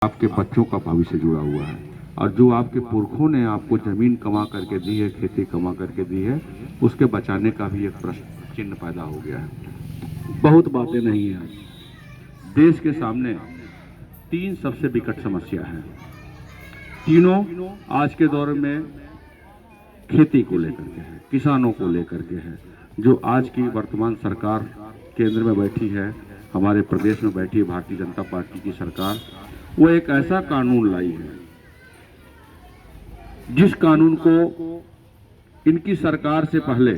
आपके बच्चों का भविष्य जुड़ा हुआ है और जो आपके पुरखों ने आपको जमीन कमा करके दी है, खेती कमा करके दी है, उसके बचाने का भी एक प्रश्न चिन्ह पैदा हो गया है। बहुत बातें नहीं है। देश के सामने तीन सबसे विकट समस्या है। तीनों आज के दौर में खेती को लेकर के है, किसानों को लेकर के है। जो आज की वर्तमान सरकार केंद्र में बैठी है, हमारे प्रदेश में बैठी है भारतीय जनता पार्टी की सरकार, वो एक ऐसा कानून लाई है जिस कानून को इनकी सरकार से पहले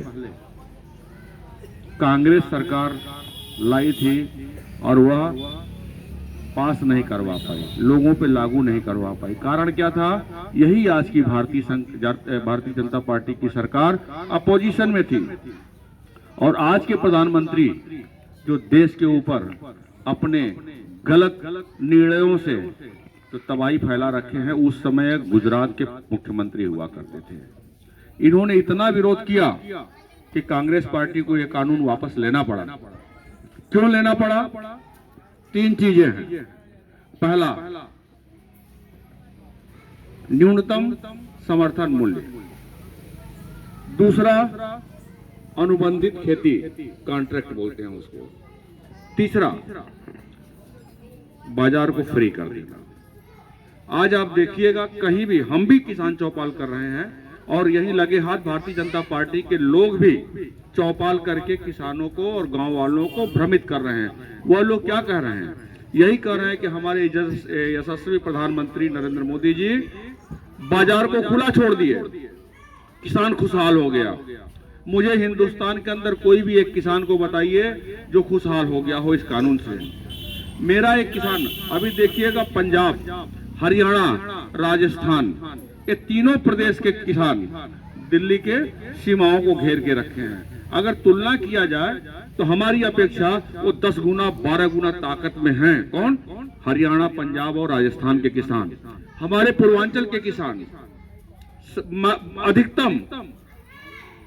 कांग्रेस सरकार लाई थी और वह पास नहीं करवा पाई, लोगों पे लागू नहीं करवा पाई। कारण क्या था? यही आज की भारतीय जनता पार्टी की सरकार अपोजिशन में थी और आज के प्रधानमंत्री जो देश के ऊपर अपने गलत निर्णयों से तो तबाही फैला रखे हैं, उस समय गुजरात के मुख्यमंत्री हुआ करते थे। इन्होंने इतना विरोध किया कि कांग्रेस पार्टी को यह कानून वापस लेना पड़ा। क्यों लेना पड़ा? तीन चीजें हैं। पहला, न्यूनतम समर्थन मूल्य। दूसरा, अनुबंधित खेती, कॉन्ट्रैक्ट बोलते हैं उसको। तीसरा, बाजार को फ्री कर देगा। आज आप देखिएगा, कहीं भी हम भी किसान चौपाल कर रहे हैं और यहीं लगे हाथ भारतीय जनता पार्टी के लोग भी चौपाल करके किसानों को और गांव वालों को भ्रमित कर रहे हैं। वह लोग क्या कह रहे हैं? यही कह रहे हैं कि हमारे यशस्वी प्रधानमंत्री नरेंद्र मोदी जी बाजार को खुला छोड़ दिए, किसान खुशहाल हो गया। मुझे हिंदुस्तान के अंदर कोई भी एक किसान को बताइए जो खुशहाल हो गया हो इस कानून से। मेरा एक किसान, अभी देखिएगा, पंजाब, हरियाणा, राजस्थान, ये तीनों प्रदेश के किसान दिल्ली के सीमाओं को घेर के रखे हैं। अगर तुलना किया जाए तो हमारी अपेक्षा वो 10 गुना 12 गुना ताकत में हैं। कौन? हरियाणा, पंजाब और राजस्थान के किसान। हमारे पूर्वांचल के किसान अधिकतम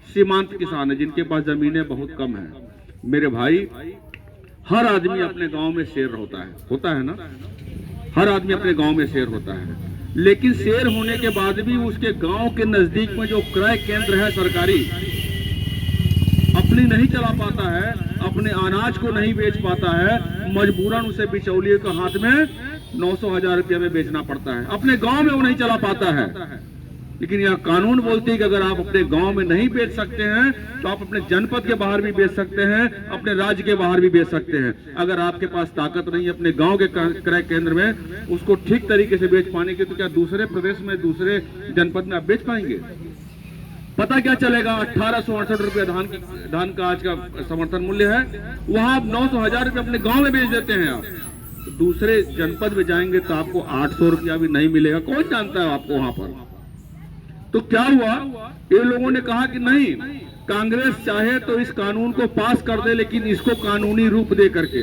सीमांत किसान है, जिनके पास जमीनें बहुत कम है। मेरे भाई, हर आदमी अपने गांव में शेर होता है ना? हर आदमी अपने गांव में शेर होता है, लेकिन शेर होने के बाद भी उसके गांव के नजदीक में जो क्रय केंद्र है सरकारी, अपनी नहीं चला पाता है, अपने अनाज को नहीं बेच पाता है, मजबूरन उसे बिचौलिए के हाथ में 900-1000 रुपये में बेचना पड़ता है। अपने गांव में वो नहीं चला पाता है। लेकिन यह कानून बोलती है कि अगर आप अपने गांव में नहीं बेच सकते हैं तो आप अपने जनपद के बाहर भी बेच सकते हैं, अपने राज्य के बाहर भी बेच सकते हैं। अगर आपके पास ताकत नहीं है अपने गांव के क्रय केंद्र में उसको ठीक तरीके से बेच पाने की, तो क्या दूसरे प्रदेश में, दूसरे जनपद में आप बेच पाएंगे? पता क्या चलेगा? 1868 रुपये धान का आज का समर्थन मूल्य है, वहां आप 900-1000 रुपये अपने गाँव में बेच देते हैं। आप दूसरे जनपद में जाएंगे तो आपको 800 रुपया भी नहीं मिलेगा। कौन जानता है आपको वहां पर? तो क्या हुआ? ये लोगों ने कहा कि नहीं, कांग्रेस चाहे तो इस कानून को पास कर दे, लेकिन इसको कानूनी रूप दे करके।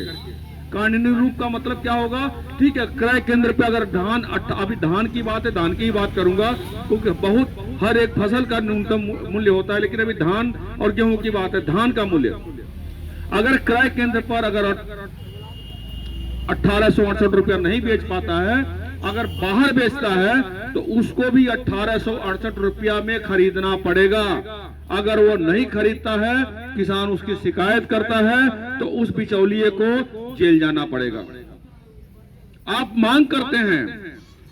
कानूनी रूप का मतलब क्या होगा? ठीक है, क्रय केंद्र पे अगर धान, अभी धान की बात है, धान की ही बात करूंगा क्योंकि बहुत हर एक फसल का न्यूनतम मूल्य होता है, लेकिन अभी धान और गेहूं की बात है। धान का मूल्य अगर क्रय केंद्र पर अगर 1868 रुपया नहीं बेच पाता है, अगर बाहर बेचता है तो उसको भी 1868 रुपया में खरीदना पड़ेगा। अगर वो नहीं खरीदता है, किसान उसकी शिकायत करता है तो उस बिचौलिए को जेल जाना पड़ेगा। आप मांग करते हैं,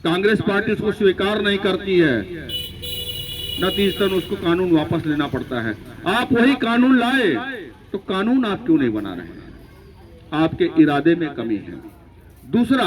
कांग्रेस पार्टी उसको स्वीकार नहीं करती है, नतीजतन उसको कानून वापस लेना पड़ता है। आप वही कानून लाए तो कानून आप क्यों नहीं बना रहे हैं? आपके इरादे में कमी है। दूसरा,